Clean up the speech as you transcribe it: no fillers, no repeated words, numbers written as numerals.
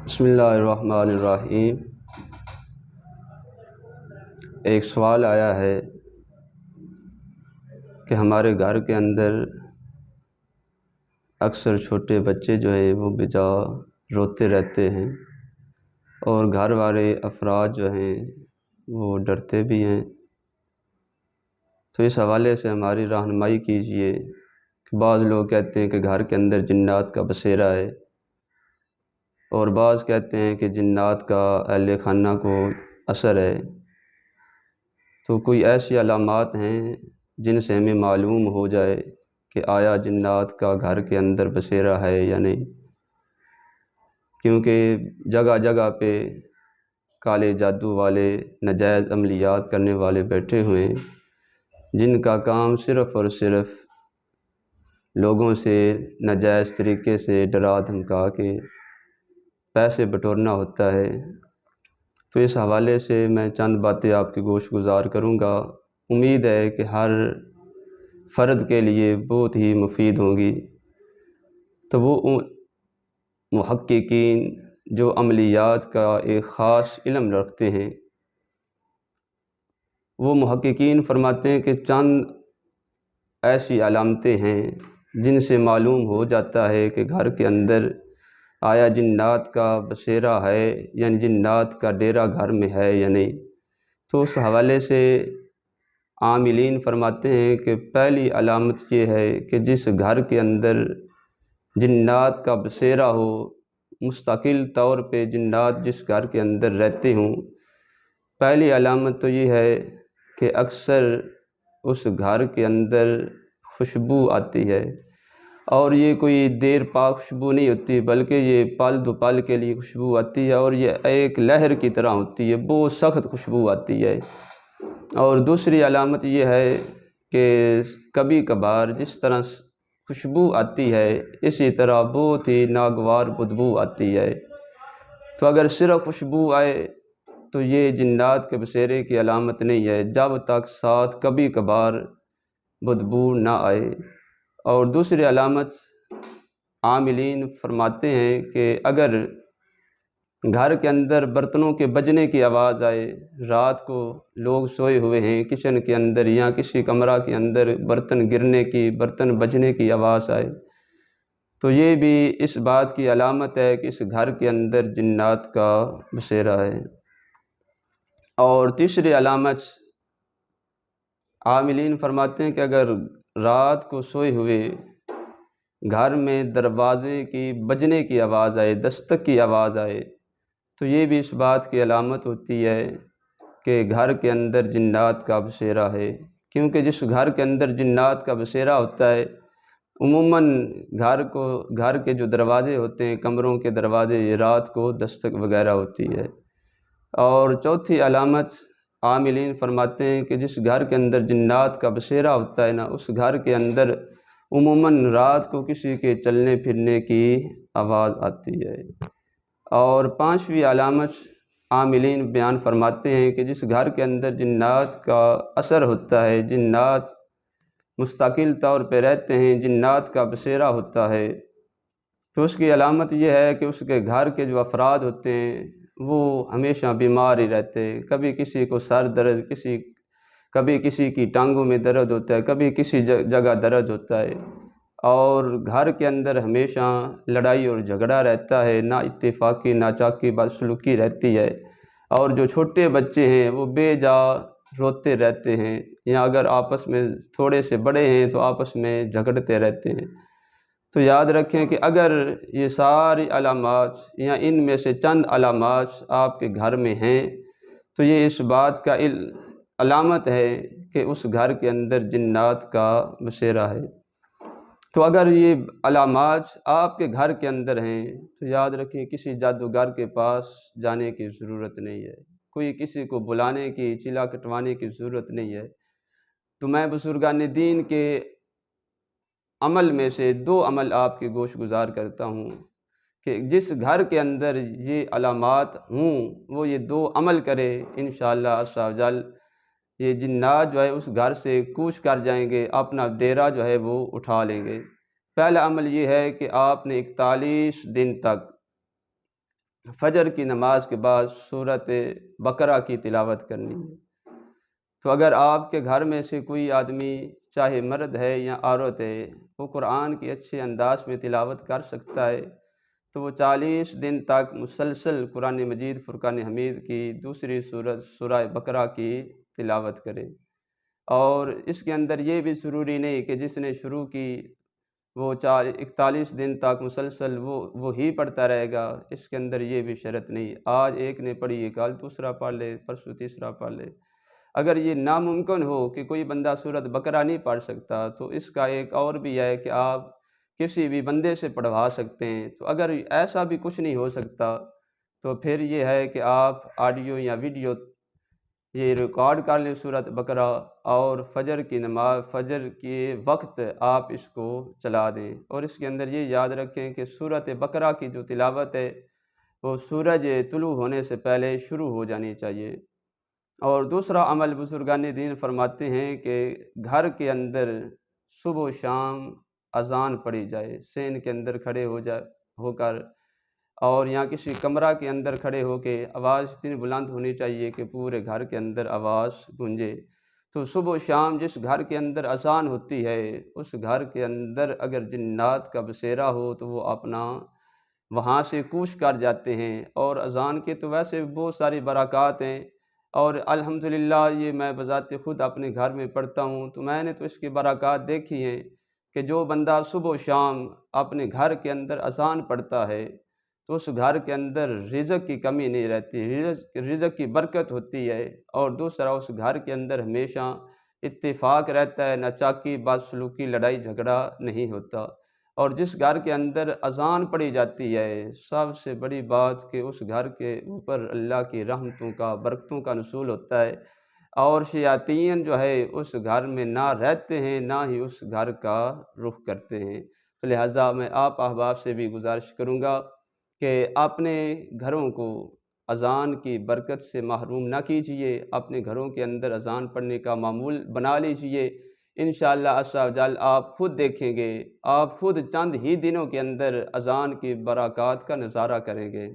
بسم اللہ الرحمن الرحیم۔ ایک سوال آیا ہے کہ ہمارے گھر کے اندر اکثر چھوٹے بچے جو ہیں وہ بجا روتے رہتے ہیں اور گھر والے افراد جو ہیں وہ ڈرتے بھی ہیں، تو اس حوالے سے ہماری رہنمائی کیجیے کہ بعض لوگ کہتے ہیں کہ گھر کے اندر جنات کا بسیرا ہے، اور بعض کہتے ہیں کہ جنات کا اہل خانہ کو اثر ہے۔ تو کوئی ایسی علامات ہیں جن سے ہمیں معلوم ہو جائے کہ آیا جنات کا گھر کے اندر بسیرا ہے یا نہیں، کیونکہ جگہ جگہ پہ کالے جادو والے، ناجائز عملیات کرنے والے بیٹھے ہوئے ہیں، جن کا کام صرف اور صرف لوگوں سے ناجائز طریقے سے ڈرا دھمکا کے پیسے بٹورنا ہوتا ہے۔ تو اس حوالے سے میں چند باتیں آپ کی گوش گزار کروں گا، امید ہے کہ ہر فرد کے لیے بہت ہی مفید ہوں گی۔ تو وہ محققین جو عملیات کا ایک خاص علم رکھتے ہیں، وہ محققین فرماتے ہیں کہ چند ایسی علامتیں ہیں جن سے معلوم ہو جاتا ہے کہ گھر کے اندر آیا جنات کا بسیرا ہے، یعنی جنات کا ڈیرا گھر میں ہے یا نہیں۔ تو اس حوالے سے عاملین فرماتے ہیں کہ پہلی علامت یہ ہے کہ جس گھر کے اندر جنات کا بسیرا ہو، مستقل طور پہ جنات جس گھر کے اندر رہتے ہوں، پہلی علامت تو یہ ہے کہ اکثر اس گھر کے اندر خوشبو آتی ہے، اور یہ کوئی دیر پا خوشبو نہیں ہوتی، بلکہ یہ پل دو پل کے لیے خوشبو آتی ہے، اور یہ ایک لہر کی طرح ہوتی ہے، بہت سخت خوشبو آتی ہے۔ اور دوسری علامت یہ ہے کہ کبھی کبھار جس طرح خوشبو آتی ہے، اسی طرح بہت ہی ناگوار بدبو آتی ہے۔ تو اگر صرف خوشبو آئے تو یہ جنات کے بسیرے کی علامت نہیں ہے، جب تک ساتھ کبھی کبھار بدبو نہ آئے۔ اور دوسری علامت عاملین فرماتے ہیں کہ اگر گھر کے اندر برتنوں کے بجنے کی آواز آئے، رات کو لوگ سوئے ہوئے ہیں کچن کے اندر یا کسی کمرہ کے اندر برتن گرنے کی، برتن بجنے کی آواز آئے، تو یہ بھی اس بات کی علامت ہے کہ اس گھر کے اندر جنات کا بسیرا ہے۔ اور تیسری علامت عاملین فرماتے ہیں کہ اگر رات کو سوئے ہوئے گھر میں دروازے کی بجنے کی آواز آئے، دستک کی آواز آئے، تو یہ بھی اس بات کی علامت ہوتی ہے کہ گھر کے اندر جنات کا بسیرا ہے، کیونکہ جس گھر کے اندر جنات کا بسیرا ہوتا ہے عموماً گھر کے جو دروازے ہوتے ہیں، کمروں کے دروازے، یہ رات کو دستک وغیرہ ہوتی ہے۔ اور چوتھی علامت عاملین فرماتے ہیں کہ جس گھر کے اندر جنات کا بسیرا ہوتا ہے نا، اس گھر کے اندر عموماً رات کو کسی کے چلنے پھرنے کی آواز آتی ہے۔ اور پانچویں علامت عاملین بیان فرماتے ہیں کہ جس گھر کے اندر جنات کا اثر ہوتا ہے، جنات مستقل طور پہ رہتے ہیں، جنات کا بسیرا ہوتا ہے، تو اس کی علامت یہ ہے کہ اس کے گھر کے جو افراد ہوتے ہیں وہ ہمیشہ بیمار ہی رہتے ہیں، کبھی کسی کو سر درد، کبھی کسی کی ٹانگوں میں درد ہوتا ہے، کبھی کسی جگہ درد ہوتا ہے، اور گھر کے اندر ہمیشہ لڑائی اور جھگڑا رہتا ہے، نا اتفاقی ناچاکی بدسلوکی رہتی ہے، اور جو چھوٹے بچے ہیں وہ بے جا روتے رہتے ہیں، یا اگر آپس میں تھوڑے سے بڑے ہیں تو آپس میں جھگڑتے رہتے ہیں۔ تو یاد رکھیں کہ اگر یہ ساری علامات یا ان میں سے چند علامات آپ کے گھر میں ہیں تو یہ اس بات کا علامت ہے کہ اس گھر کے اندر جنات کا بسیرا ہے۔ تو اگر یہ علامات آپ کے گھر کے اندر ہیں تو یاد رکھیں کسی جادوگر کے پاس جانے کی ضرورت نہیں ہے، کوئی کسی کو بلانے کی، چلا کٹوانے کی ضرورت نہیں ہے۔ تو میں بزرگان دین کے عمل میں سے 2 عمل آپ کی گوش گزار کرتا ہوں کہ جس گھر کے اندر یہ علامات ہوں وہ یہ 2 عمل کرے، انشاءاللہ عز و جل یہ جنات جو ہے اس گھر سے کوچ کر جائیں گے، اپنا ڈیرا جو ہے وہ اٹھا لیں گے۔ پہلا عمل یہ ہے کہ آپ نے 41 دن تک فجر کی نماز کے بعد سورۃ بقرہ کی تلاوت کرنی ہے۔ تو اگر آپ کے گھر میں سے کوئی آدمی چاہے مرد ہے یا عورت ہے وہ قرآن کی اچھے انداز میں تلاوت کر سکتا ہے تو وہ 40 دن تک مسلسل قرآن مجید فرقان حمید کی دوسری سورت سورہ بقرہ کی تلاوت کرے۔ اور اس کے اندر یہ بھی ضروری نہیں کہ جس نے شروع کی وہ 41 دن تک مسلسل وہی پڑھتا رہے گا، اس کے اندر یہ بھی شرط نہیں، آج ایک نے پڑھی ہے کل دوسرا پڑھ لے، پرسوں تیسرا پڑھ لے۔ اگر یہ ناممکن ہو کہ کوئی بندہ سورۃ بقرہ نہیں پڑھ سکتا تو اس کا ایک اور بھی ہے کہ آپ کسی بھی بندے سے پڑھوا سکتے ہیں۔ تو اگر ایسا بھی کچھ نہیں ہو سکتا تو پھر یہ ہے کہ آپ آڈیو یا ویڈیو یہ ریکارڈ کر لیں سورۃ بقرہ، اور فجر کی نماز فجر کے وقت آپ اس کو چلا دیں۔ اور اس کے اندر یہ یاد رکھیں کہ سورۃ بقرہ کی جو تلاوت ہے وہ سورج طلوع ہونے سے پہلے شروع ہو جانی چاہیے۔ اور دوسرا عمل بزرگان دین فرماتے ہیں کہ گھر کے اندر صبح و شام اذان پڑھی جائے، صحن کے اندر کھڑے ہو کر، اور یا کسی کمرہ کے اندر کھڑے ہو کے آواز اتنی بلند ہونی چاہیے کہ پورے گھر کے اندر آواز گونجے۔ تو صبح و شام جس گھر کے اندر اذان ہوتی ہے اس گھر کے اندر اگر جنات کا بسیرا ہو تو وہ اپنا وہاں سے کوچ کر جاتے ہیں۔ اور اذان کے تو ویسے بہت ساری برکات ہیں، اور الحمدللہ یہ میں بذات خود اپنے گھر میں پڑھتا ہوں تو میں نے تو اس کی برکات دیکھی ہیں کہ جو بندہ صبح و شام اپنے گھر کے اندر اذان پڑھتا ہے تو اس گھر کے اندر رزق کی کمی نہیں رہتی، رزق کی برکت ہوتی ہے، اور دوسرا اس گھر کے اندر ہمیشہ اتفاق رہتا ہے، نہ چاکی بدسلوکی لڑائی جھگڑا نہیں ہوتا۔ اور جس گھر کے اندر اذان پڑھی جاتی ہے سب سے بڑی بات کہ اس گھر کے اوپر اللہ کی رحمتوں کا برکتوں کا نزول ہوتا ہے، اور شیاطین جو ہے اس گھر میں نہ رہتے ہیں نہ ہی اس گھر کا رخ کرتے ہیں۔ تو لہٰذا میں آپ احباب سے بھی گزارش کروں گا کہ اپنے گھروں کو اذان کی برکت سے محروم نہ کیجیے، اپنے گھروں کے اندر اذان پڑھنے کا معمول بنا لیجیے۔ انشاءاللہ عز و جل آپ خود دیکھیں گے، آپ خود چند ہی دنوں کے اندر اذان کی برکات کا نظارہ کریں گے۔